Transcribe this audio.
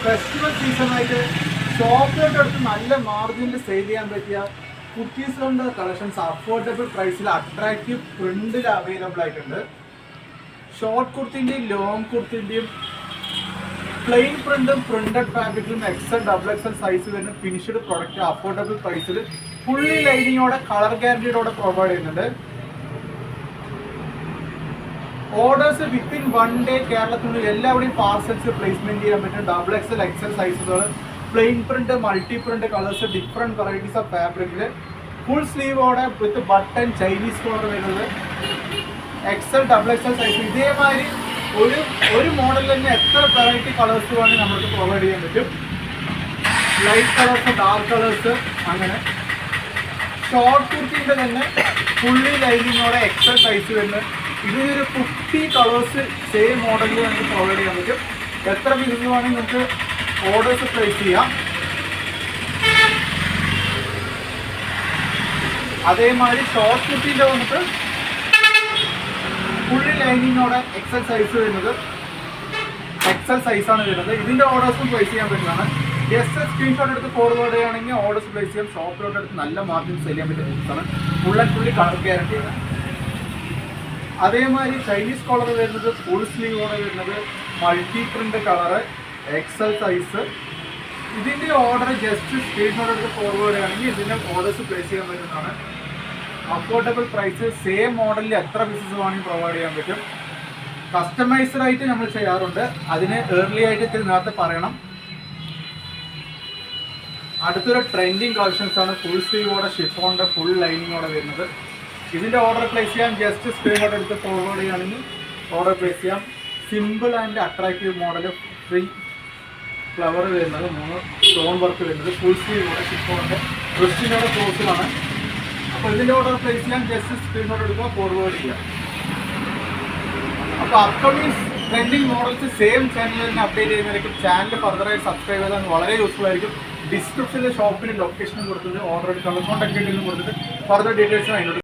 Festival സീസണായിട്ട് ഷോപ്പിലോട്ട് അടുത്ത് നല്ല മാർജിനിൽ sale ചെയ്യാൻ പറ്റിയ കുർത്തീസുകളുടെ കളക്ഷൻസ് അഫോർഡബിൾ പ്രൈസിൽ അട്രാക്റ്റീവ് പ്രിന്റിൽ അവൈലബിൾ ആയിട്ടുണ്ട്. ഷോർട്ട് കുർത്തിൻ്റെയും ലോങ് കുർത്തിൻ്റെയും പ്ലെയിൻ പ്രിന്റും പ്രിന്റഡ് ഫാബ്രിക്കിലും എക്സൽ ഡബിൾ എക്സൽ സൈസ് വരുന്ന ഫിനിഷ്ഡ് പ്രൊഡക്റ്റ് അഫോർഡബിൾ പ്രൈസിൽ ഫുള്ളി ലൈനിങ്ങോടെ കളർ ഗ്യാരണ്ടിയോടെ പ്രൊവൈഡ് ചെയ്യുന്നുണ്ട്. ഓർഡേഴ്സ് വിത്തിൻ 1 ഡേ കേരളത്തിൽ എല്ലാവരുടെയും പാർസൽസ് പ്ലേസ്മെന്റ് ചെയ്യാൻ പറ്റും. ഡബിൾ എക്സൽ എക്സൽ സൈസുകൾ, plain print, multi print colours, different varieties of ഫാബ്രിക്കിൽ ഫുൾ സ്ലീവോടെ വിത്ത് ബട്ടൺ ചൈനീസ് കോളർ വരുന്നത് എക്സൽ ഡബിൾ എക്സൽ സൈസ്. ഇതേമാതിരി ഒരു മോഡലിൽ തന്നെ എത്ര വെറൈറ്റി കളേഴ്സ് വേണമെങ്കിൽ നമുക്ക് പ്രൊവൈഡ് ചെയ്യാൻ പറ്റും. ലൈറ്റ് കളേഴ്സ്, ഡാർക്ക് കളേഴ്സ്, അങ്ങനെ. ഷോർട്ട് കുർത്തിൻ്റെ തന്നെ ഫുള്ളി ലൈനിങ്ങോടെ എക്സൽ സൈസ് വരുന്നത്. ഇതിനൊരു 50 കളേഴ്സ് സെയിം മോഡലിൽ നമുക്ക് പ്രൊവൈഡ് ചെയ്യാൻ പറ്റും. എത്ര പീസസ് വേണമെങ്കിൽ നമുക്ക് ഓർഡേഴ്സ് പ്ലേസ് ചെയ്യാം. അതേമാതിരി ഷോർട്ട് കുർത്തിൻ്റെ വന്നിട്ട് ഫുള്ളി ലൈനിങ്ങോടെ എക്സൽ സൈസ് വരുന്നത് എക്സൽ സൈസാണ് വരുന്നത്. ഇതിൻ്റെ ഓർഡേഴ്സും പ്ലേസ് ചെയ്യാൻ പറ്റുന്നതാണ്. ജസ്റ്റ് സ്ക്രീൻഷോട്ട് എടുത്ത് ഫോർവേഡ് ചെയ്യുകയാണെങ്കിൽ ഓർഡേഴ്സ് പ്ലേസ് ചെയ്യാം. ഷോപ്പിലോട്ട് എടുത്ത് നല്ല മാർജിൻ സെയിൽ ചെയ്യാൻ പറ്റിയ ബുക്സാണ്. Full and fully colour guarantee. അതേമാതിരി ചൈനീസ് കോളർ വരുന്നത് ഫുൾ സ്ലീവോടെ വരുന്നത് multi print colour XL size. ഇതിൻ്റെ ഓർഡർ ജസ്റ്റ് സ്ക്രീൻഷോട്ട് എടുത്ത് ഫോർവേഡ് ചെയ്യുകയാണെങ്കിൽ ഇതിൻ്റെ ഓർഡേഴ്സ് പ്ലേസ് ചെയ്യാൻ പറ്റുന്നതാണ്. അഫോർഡബിൾ പ്രൈസ്, സെയിം മോഡലിൽ എത്ര പീസസ് വേണമെങ്കിൽ പ്രൊവൈഡ് ചെയ്യാൻ പറ്റും. കസ്റ്റമൈസ്ഡ് ആയിട്ട് നമ്മൾ ചെയ്യാറുണ്ട്. അതിന് ഏർലി ആയിട്ട് നേരത്തെ പറയണം. അടുത്തൊരു ട്രെൻഡിങ് കളക്ഷൻസ് ആണ് ഫുൾ സ്ലീവോടെ ഷിഫോണിൻ്റെ ഫുൾ ലൈനിങ്ങോടെ വരുന്നത്. ഇതിൻ്റെ ഓർഡർ പ്ലേസ് ചെയ്യാൻ ജസ്റ്റ് സ്ക്രീൻഷോട്ട് എടുത്ത് ഫോർവേഡ് ചെയ്യുകയാണെങ്കിൽ ഓർഡർ പ്ലേസ് ചെയ്യാം. Simple and attractive model, free flower വരുന്നത്, 3 സ്റ്റോൺ വർക്ക് വരുന്നത്, ഫുൾ സ്ലീവോടെ ഷിഫോണിൻ്റെ ക്രിസ്റ്റിനോടെ ക്ലോസിലാണ്. അപ്പോൾ ഇതിൻ്റെ ഓർഡർ പ്ലേസ് ചെയ്യാൻ ജസ്റ്റ് സ്ക്രീൻഷോട്ട് എടുക്കുക, ഫോർവേഡ് ചെയ്യുക. അപ്പോൾ അപ്കമിങ് ട്രെൻഡിങ് മോഡൽസ് സെയിം ചാനലിൽ തന്നെ അപ്ഡേറ്റ് ചെയ്യുന്നതായിരിക്കും. ചാനൽ ഫർദറായി സബ്സ്ക്രൈബ് ചെയ്താൽ വളരെ യൂസ്ഫുൾ ആയിരിക്കും. ഡിസ്ക്രിപ്ഷനിൽ ഷോപ്പിൻ്റെ ലൊക്കേഷനും കൊടുത്തിട്ട് ഓർഡർ എടുക്കാനുള്ള കോൺടാക്ട് ഡീറ്റെയിലും കൊടുത്തിട്ട് ഫർദർ ഡീറ്റെയിൽസും അതിനോട്